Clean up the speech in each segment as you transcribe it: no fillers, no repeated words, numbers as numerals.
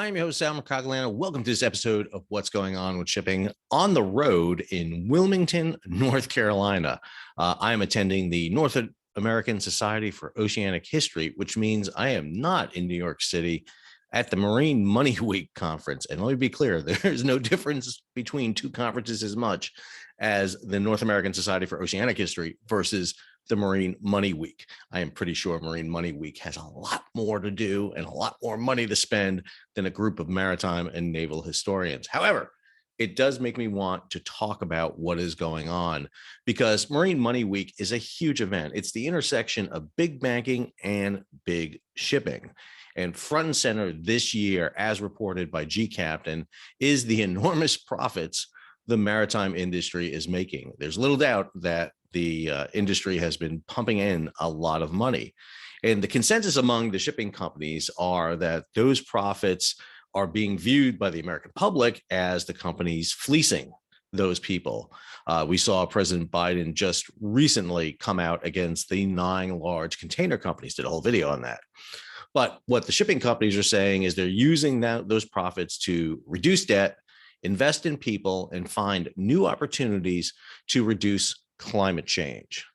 I'm your host, Sal Mercogliano. Welcome to this episode of What's Going On with Shipping on the road in Wilmington, North Carolina. I am attending the North American Society for Oceanic History, which means I am not in New York City at the Marine Money Week conference. And let me be clear, there's no difference between two conferences as much as the North American Society for Oceanic History versus the Marine Money Week. I am pretty sure Marine Money Week has a lot more to do and a lot more money to spend than a group of maritime and naval historians. However, it does make me want to talk about what is going on because Marine Money Week is a huge event. It's the intersection of big banking and big shipping. And front and center this year, as reported by G-Captain, is the enormous profits the maritime industry is making. There's little doubt that the industry has been pumping in a lot of money. And the consensus among the shipping companies are that those profits are being viewed by the American public as the companies fleecing those people. We saw President Biden just recently come out against the 9 large container companies, did a whole video on that. But what the shipping companies are saying is they're using those profits to reduce debt, invest in people, and find new opportunities to reduce climate change.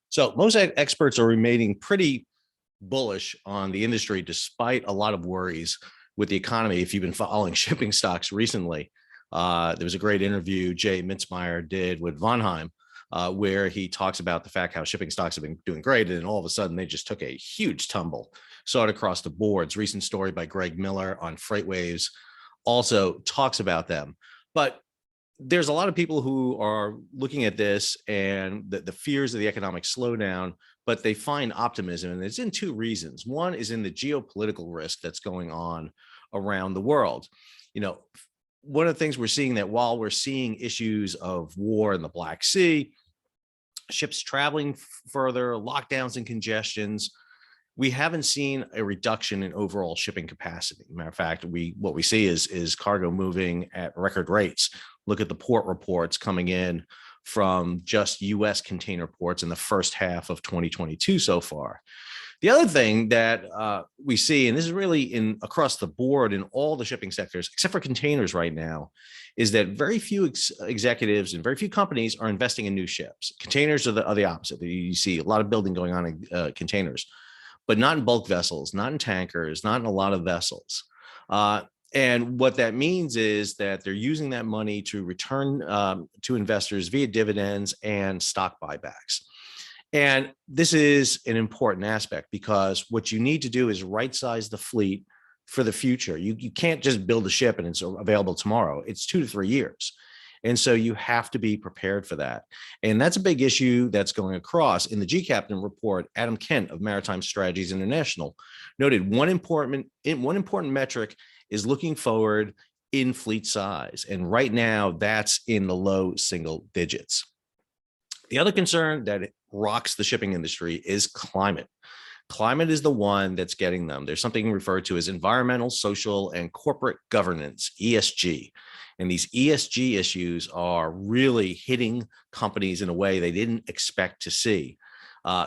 So most experts are remaining pretty bullish on the industry despite a lot of worries with the economy. If you've been following shipping stocks recently, there was a great interview Jay Mintzmeyer did with Vonheim, where he talks about the fact how shipping stocks have been doing great, and then all of a sudden they just took a huge tumble. Saw it across the boards. Recent story by Greg Miller on FreightWaves also talks about them. But there's a lot of people who are looking at this and the fears of the economic slowdown, but they find optimism, and it's in 2 reasons. One is in the geopolitical risk that's going on around the world. You know, one of the things we're seeing that while we're seeing issues of war in the Black Sea, ships traveling further, lockdowns and congestions, we haven't seen a reduction in overall shipping capacity. Matter of fact, what we see is cargo moving at record rates. Look at the port reports coming in from just U.S. container ports in the first half of 2022 so far. The other thing that we see, and this is really across the board in all the shipping sectors, except for containers right now, is that very few executives and very few companies are investing in new ships. Containers are the opposite. You see a lot of building going on in containers, but not in bulk vessels, not in tankers, not in a lot of vessels. And what that means is that they're using that money to return to investors via dividends and stock buybacks. And this is an important aspect because what you need to do is right-size the fleet for the future. You can't just build a ship and it's available tomorrow. It's 2 to 3 years. And so you have to be prepared for that. And that's a big issue that's going across. In the G-Captain report, Adam Kent of Maritime Strategies International noted one important metric is looking forward in fleet size. And right now that's in the low single digits. The other concern that rocks the shipping industry is climate. Climate is the one that's getting them. There's something referred to as environmental, social, and corporate governance, ESG. And these ESG issues are really hitting companies in a way they didn't expect to see.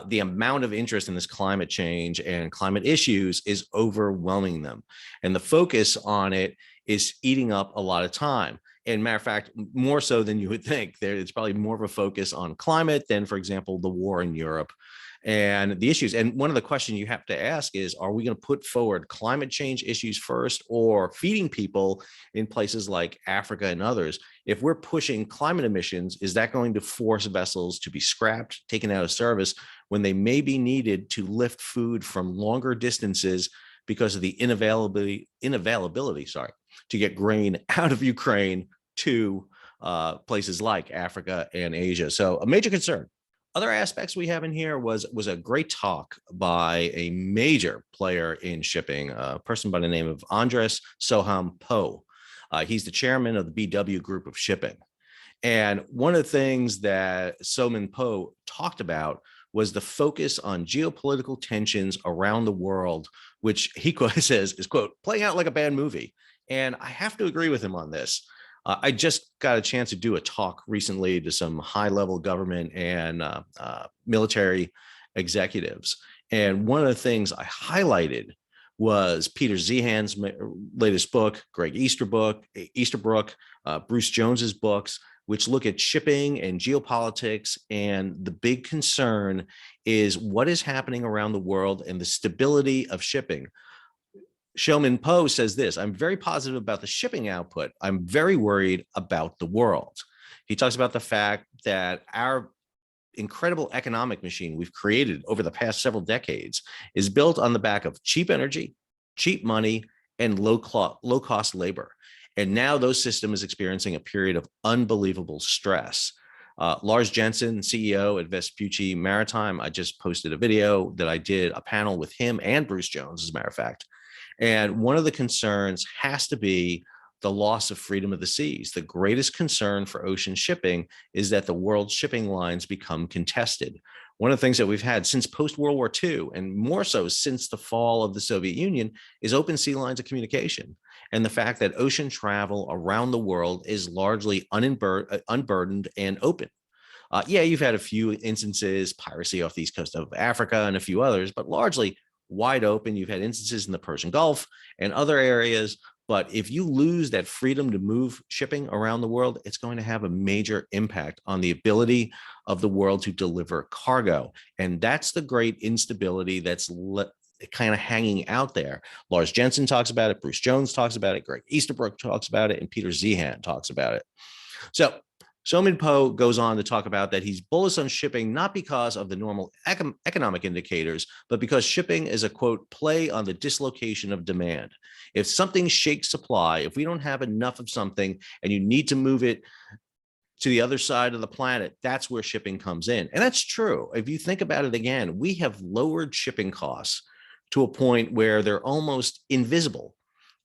The amount of interest in this climate change and climate issues is overwhelming them. And the focus on it is eating up a lot of time. And matter of fact, more so than you would think. It's probably more of a focus on climate than, for example, the war in Europe and the issues. And one of the questions you have to ask is, are we going to put forward climate change issues first or feeding people in places like Africa and others? If we're pushing climate emissions, is that going to force vessels to be scrapped, taken out of service when they may be needed to lift food from longer distances because of the inavailability, to get grain out of Ukraine to places like Africa and Asia? So a major concern. Other aspects we have in here was a great talk by a major player in shipping, a person by the name of Andres Soham Poe. He's the chairman of the BW Group of Shipping. And one of the things that Soham Poe talked about was the focus on geopolitical tensions around the world, which he says is, quote, playing out like a bad movie. And I have to agree with him on this. I just got a chance to do a talk recently to some high-level government and military executives. And one of the things I highlighted was Peter Zehan's latest book, Greg Easterbrook, Bruce Jones's books, which look at shipping and geopolitics. And the big concern is what is happening around the world and the stability of shipping. Showman Poe says this: I'm very positive about the shipping output. I'm very worried about the world. He talks about the fact that our incredible economic machine we've created over the past several decades is built on the back of cheap energy, cheap money, and low cost labor. And now those systems is experiencing a period of unbelievable stress. Lars Jensen, CEO at Vespucci Maritime, I just posted a video that I did a panel with him and Bruce Jones, as a matter of fact. And one of the concerns has to be the loss of freedom of the seas. The greatest concern for ocean shipping is that the world's shipping lines become contested. One of the things that we've had since post-World War II, and more so since the fall of the Soviet Union, is open sea lines of communication. And the fact that ocean travel around the world is largely unburdened and open. Yeah, you've had a few instances, piracy off the east coast of Africa and a few others, but largely wide open. You've had instances in the Persian Gulf and other areas. But if you lose that freedom to move shipping around the world, it's going to have a major impact on the ability of the world to deliver cargo. And that's the great instability that's kind of hanging out there. Lars Jensen talks about it. Bruce Jones talks about it. Greg Easterbrook talks about it. And Peter Zehan talks about it. So Showman Poe goes on to talk about that he's bullish on shipping, not because of the normal economic indicators, but because shipping is a, quote, play on the dislocation of demand. If something shakes supply, if we don't have enough of something and you need to move it to the other side of the planet, that's where shipping comes in. And that's true. If you think about it again, we have lowered shipping costs to a point where they're almost invisible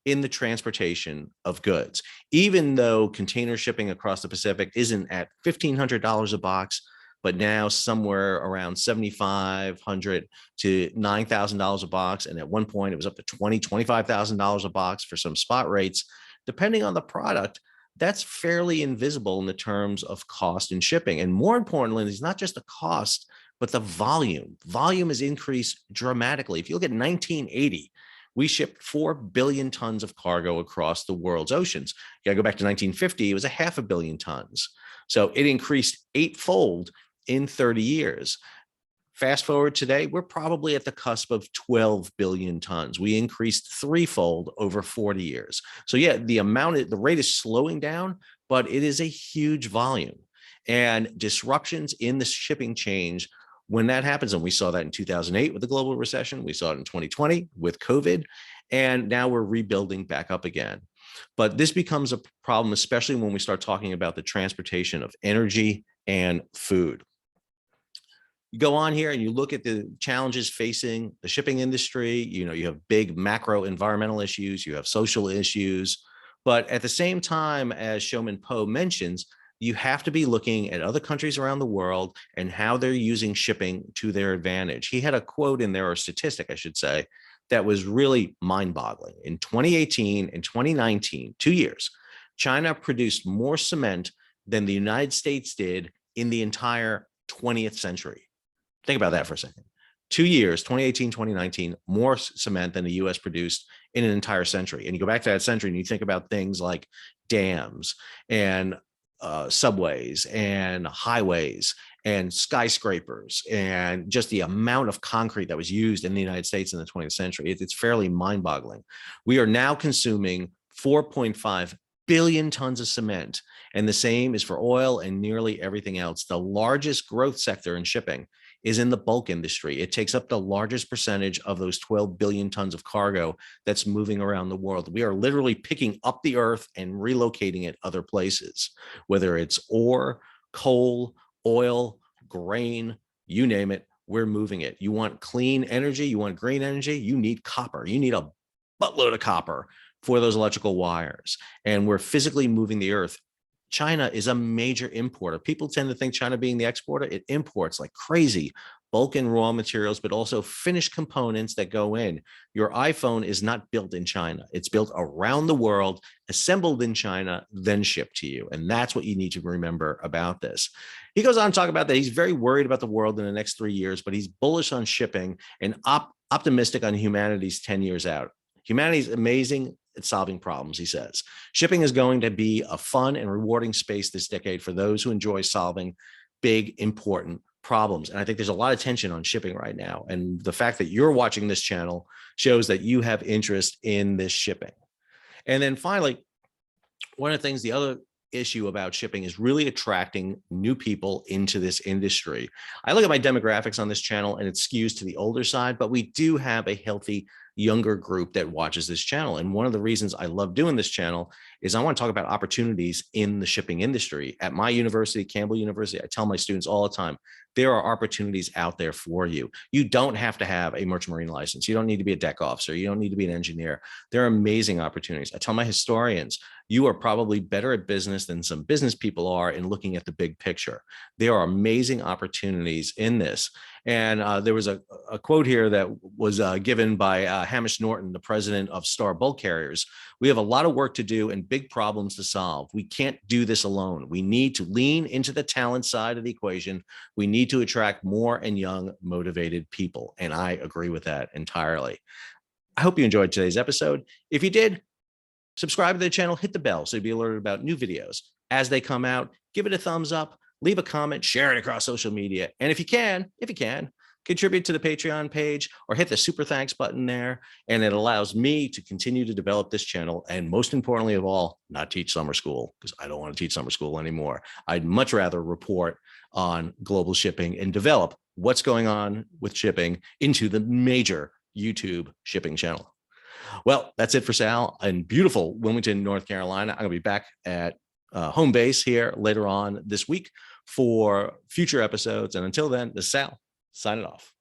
in the transportation of goods. Even though container shipping across the Pacific isn't at $1,500 a box, but now somewhere around $7,500 to $9,000 a box. And at one point it was up to $25,000 a box for some spot rates, depending on the product. That's fairly invisible in the terms of cost and shipping. And more importantly, it's not just the cost, but the volume. Volume has increased dramatically. If you look at 1980, we shipped 4 billion tons of cargo across the world's oceans. You gotta go back to 1950, it was 500 million tons. So it increased 8-fold in 30 years. Fast forward today, we're probably at the cusp of 12 billion tons. We increased 3-fold over 40 years. So yeah, the rate is slowing down, but it is a huge volume. And disruptions in the shipping chain, when that happens, and we saw that in 2008 with the global recession, we saw it in 2020 with COVID, and now we're rebuilding back up again. But this becomes a problem, especially when we start talking about the transportation of energy and food. You go on here and you look at the challenges facing the shipping industry. You have big macro environmental issues, you have social issues, but at the same time, as Showman Poe mentions, you have to be looking at other countries around the world and how they're using shipping to their advantage. He had a quote in there, or statistic, I should say, that was really mind-boggling. In 2018 and 2019, 2 years, China produced more cement than the United States did in the entire 20th century. Think about that for a second. 2 years, 2018, 2019, more cement than the US produced in an entire century. And you go back to that century and you think about things like dams and subways and highways and skyscrapers and just the amount of concrete that was used in the United States in the 20th century. It's fairly mind-boggling. We are now consuming 4.5 billion tons of cement, and the same is for oil and nearly everything else. The largest growth sector in shipping is in the bulk industry. It takes up the largest percentage of those 12 billion tons of cargo that's moving around the world. We are literally picking up the earth and relocating it other places, whether it's ore, coal, oil, grain, you name it, we're moving it. You want clean energy, you want green energy, you need copper. You need a buttload of copper for those electrical wires. And we're physically moving the earth. China is a major importer. People tend to think China being the exporter, it imports like crazy, bulk and raw materials, but also finished components that go in. Your iPhone is not built in China. It's built around the world, assembled in China, then shipped to you. And that's what you need to remember about this. He goes on to talk about that he's very worried about the world in the next 3 years, but he's bullish on shipping and optimistic on humanity's 10 years out. Humanity is amazing at solving problems, he says. Shipping is going to be a fun and rewarding space this decade for those who enjoy solving big, important problems. And I think there's a lot of tension on shipping right now. And the fact that you're watching this channel shows that you have interest in this shipping. And then finally, one of the things, the other issue about shipping is really attracting new people into this industry. I look at my demographics on this channel and it skews to the older side, but we do have a healthy younger group that watches this channel. And one of the reasons I love doing this channel is I want to talk about opportunities in the shipping industry. At my university, Campbell University, I tell my students all the time, there are opportunities out there for you. You don't have to have a merchant marine license. You don't need to be a deck officer. You don't need to be an engineer. There are amazing opportunities. I tell my historians, you are probably better at business than some business people are in looking at the big picture. There are amazing opportunities in this. And there was a quote here that was given by Hamish Norton, the president of Star Bulk Carriers. We have a lot of work to do and big problems to solve. We can't do this alone. We need to lean into the talent side of the equation. We need to attract more and young, motivated people. And I agree with that entirely. I hope you enjoyed today's episode. If you did, subscribe to the channel, hit the bell so you'll be alerted about new videos as they come out. Give it a thumbs up, leave a comment, share it across social media. And if you can, contribute to the Patreon page or hit the super thanks button there. And it allows me to continue to develop this channel. And most importantly of all, not teach summer school, because I don't want to teach summer school anymore. I'd much rather report on global shipping and develop what's going on with shipping into the major YouTube shipping channel. Well, that's it for Sal in beautiful Wilmington, North Carolina. I'm going to be back at home base here later on this week for future episodes. And until then, this is Sal signing off.